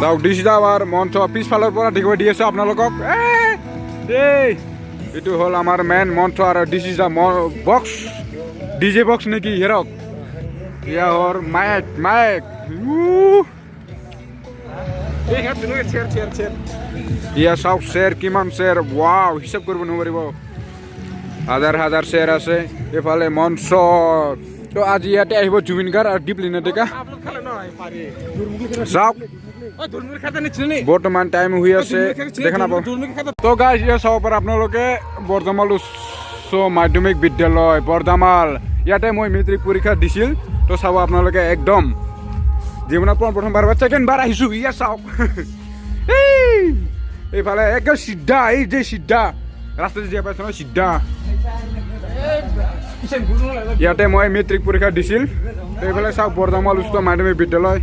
যাওক দিছ আমাৰ মঞ্চ পিছফালৰ পৰা দেখিব দি আছোঁ আপোনালোকক এইটো হ'ল আমাৰ মেইন মঞ্চ আৰু দিছ is the box DJ box নেকি হেৰক এয়া হ'ল মাইক এয়া চাওক শ্বেৰ কিমান শ্বেৰ ৱাও হিচাপ কৰিব নোৱাৰিব হাজাৰ হাজাৰ শ্বেৰ আছে এইফালে মঞ্চ তো আজি ইয়াতে আহিব জুবিন গাৰ্গ আৰু দীপলিনা ডেকা যাওক বৰ্তমান টাইম হৈ আছে দেখা নাপাব তো গাইজ ইয়া চাব পাৰে আপোনালোকে বৰ্ধমান উচ্চ মাধ্যমিক বিদ্যালয় বৰ্ধমান ইয়াতে মই মেট্ৰিক পৰীক্ষা দিছিল তো চাব আপোনালোকে একদম জীৱনত প্ৰথমবাৰ বা ছেকেণ্ডবাৰ আহিছোঁ ইয়া চাওক এইফালে একদম চিধা এই যে চিধা ৰাস্তাতে জীয়া পাইছে নহয় চিধা ইয়াতে মই মেট্ৰিক পৰীক্ষা দিছিল এইফালে চাওক বৰ্ধমান উচ্চ মাধ্যমিক বিদ্যালয়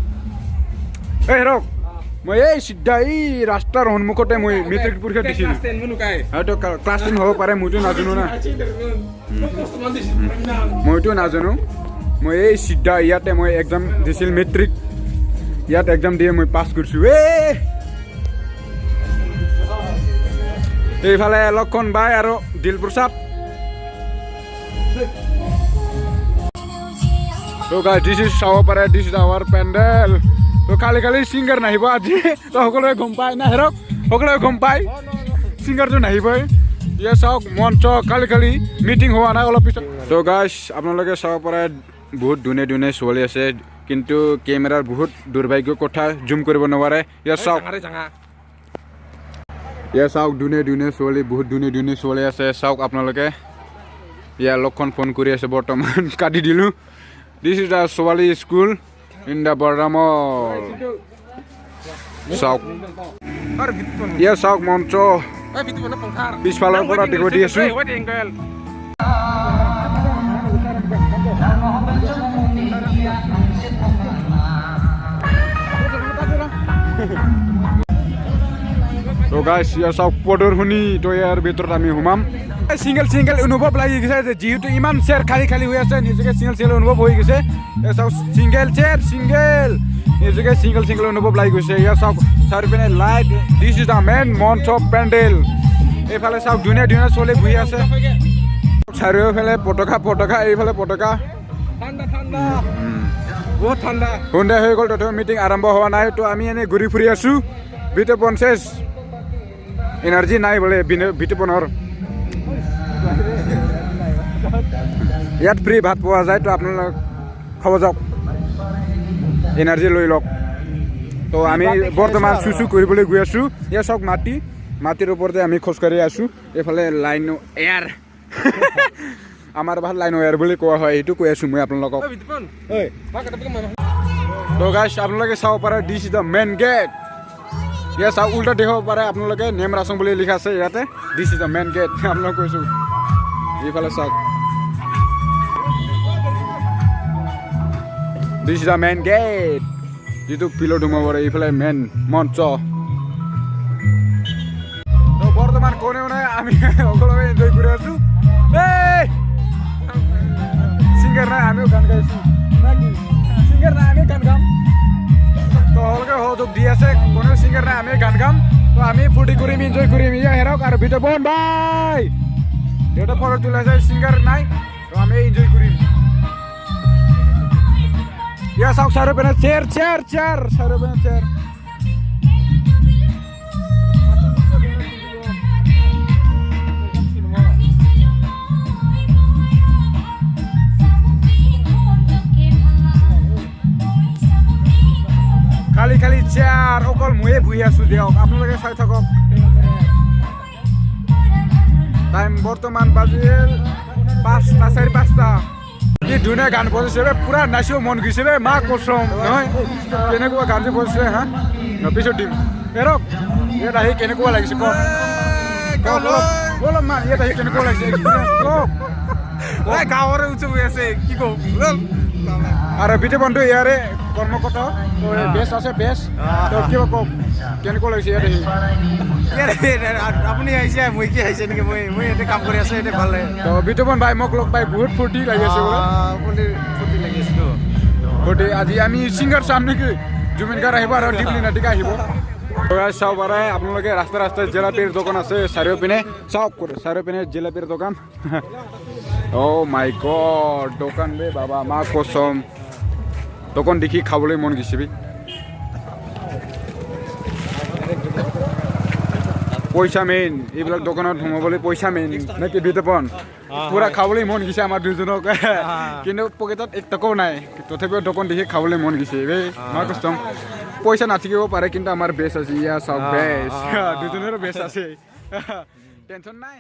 এই ৰক মই এই চিধা এই ৰাস্তাৰ সন্মুখতে মই মেট্ৰিক পৰীক্ষা দিছিল হয়তো ক্লাছ 10 হ'ব পাৰে মইতো নাজানো না মইতো নাজানো মই এই চিধা ইয়াতে মই এক্সাম দিছিল মেট্ৰিক ইয়াত এক্সাম দিয়ে মই পাছ কৰিছোঁ এইফালে লক্ষণ বাই আৰু দিলপ্ৰসাদ তো গাইজ দিছ ইজ চাব পাৰে দিছ ইজ আৱাৰ পেণ্ডেল তো খালি ছিংগাৰ নাহিব আজি তো সকলোৱে গম পায় না হেৰক সকলোৱে গম পায় ছিংগাৰটো নাহিবই ইয়ে চাওক মঞ্চ খালি মিটিং হোৱা নাই অলপ পিছত তো গাইজ আপোনালোকে চাব পাৰে বহুত ধুনীয়া ছোৱালী আছে কিন্তু কেমেৰাৰ বহুত দুৰ্ভাগ্য কথা জুম কৰিব নোৱাৰে ইয়ে চাওক ধুনীয়া ছোৱালী বহুত ধুনীয়া ছোৱালী আছে চাওক আপোনালোকে ইয়াৰ লক্ষণ ফোন কৰি আছে বৰ্তমান কাটি দিলোঁ দিছ ইজ দ্য ছোৱালী স্কুল ইন দ্য বৰ্ধমান চাওক ইয়াৰ চাওক মঞ্চ পিছফালৰ পৰা দেখিব দি আছোঁ তো গাইজ ইয়াৰ চাওক প্ৰদৰ্শনী তো ইয়াৰ ভিতৰত আমি সোমাম সিংগল অনুভৱ লাগি গৈছে যে যিহেতু ইমান চেয়াৰ খালী হৈ আছে নিজকে সিংগল অনুভৱ হৈ গৈছে এয়া চাওক সিংগল চেয়াৰ নিজকে সিংগল অনুভৱ লাগি গৈছে ইয়াৰ চাওক চাৰিওপিনে light this is the main মঞ্চ অফ পেণ্ডেল এইফালে চাওক ধুনীয়া ছোৱালী বহি আছে চাৰিওফালে পতাকা এইফালে পতাকা বহুত ঠাণ্ডা সন্ধিয়া হৈ গ'ল তথাপিও মিটিং আৰম্ভ হোৱা নাই তো আমি এনেই ঘূৰি ফুৰি আছোঁ বিতপন চেছ এনাৰ্জি নাই বোলে বিতপনৰ ইয়াত ফ্ৰী ভাত পোৱা যায় তো আপোনালোক খাব যাওক এনাৰ্জি লৈ লওক তো আমি বৰ্তমান চুচু কৰিবলৈ গৈ আছোঁ ইয়াত চাওক মাটিৰ ওপৰতে আমি খোজকাঢ়ি আছোঁ এইফালে লাইন এয়াৰ আমাৰ ভাল লাইন এয়াৰ বুলি কোৱা হয় এইটো কৈ আছোঁ মই আপোনালোকক তো গাইজ আপোনালোকে চাব পাৰে this is the main gate ইয়াত চাওক উল্টা দেখাব পাৰে আপোনালোকে নেম ৰাচং বুলি লিখা আছে ইয়াতে this is the main gate আপোনালোক কৈছোঁ এইফালে চাওক this is the main gate যিটো পিলত সোমাব পাৰে এইফালে মেইন মঞ্চ বৰ্তমান কোনেও নাই আমি সকলোৱে এনজয় কৰি আছোঁ ছিংগাৰ নাই আমিও গান গাইছোঁ ছিংগাৰ নাই আমি গান গাম তো সকলোকে সহযোগ দি আছে কোনেও ছিংগাৰ নাই আমি গান গাম তো আমি ফূৰ্তি কৰিম এনজয় কৰিম ইয়া হেৰক আৰু বিতপন ভাই দেউতা ফটো তোলাইছে ছিংগাৰ নাই তো আমি এনজয় কৰিম ইয়া চাওক চাৰিওপিনে চেয়াৰ চাৰিওপিনে চেয়াৰ খালি চেয়াৰ অকল ময়ে বহি আছোঁ দিয়ক আপোনালোকে চাই থাকক টাইম বৰ্তমান বাজিল 5টা 4:05 কি ধুনীয়া গান বজাইছে পুৰা নাচিব মন গৈছে মা কচম নহয় কেনেকুৱা গান যে বজাইছে হা পিছত দিম এৰক ইয়াত আহি কেনেকুৱা লাগিছে কওক অলপমান ইয়াত আহি কেনেকুৱা লাগিছে কওক গাঁৱৰে উৎসৱ হৈ আছে কি কওক আৰু বিতপনটো ইয়াৰে কৰ্মকৰ্তা বেষ্ট আছে বেষ্ট তো কিবা কওক কেনেকুৱা লাগিছে ইয়াত আহি আপুনি আহিছে মই কি আহিছে নেকি মই ইয়াতে কাম কৰি আছোঁ ইয়াতে ভাল লাগে তো বিতপন ভাই মোক লগ পাই বহুত ফূৰ্তি লাগি আছে ফূৰ্তি লাগি আছে ফূৰ্তি আজি আমি ছিংগাৰ চাম নেকি জুমিন গাৰ্ড আহিব আৰু দীপলি নাটিকা আহিব চাওক পাৰে আপোনালোকে ৰাস্তাই ৰাস্তাই জেলেপীৰ দোকান আছে চাৰিওপিনে চাওক চাৰিওপিনে জেলেপীৰ দোকান অ' মাই গড দোকান বে বাবা মা কসম দোকান দেখি খাবলৈ মন গৈছে বে পইচা মেইন এইবিলাক দোকানত সোমাবলৈ পইচা মেইন নে কি বিতপন পুৰা খাবলৈ মন গৈছে আমাৰ দুজনক কিন্তু পকেটত এক টকাও নাই তথাপিও দোকান দেখি খাবলৈ মন গৈছে বে মা কসম পইচা নাথাকিব পাৰে কিন্তু আমাৰ বেছ আছে ইয়া চব বেছ দুজনেৰো বেছ আছে টেনশ্যন নাই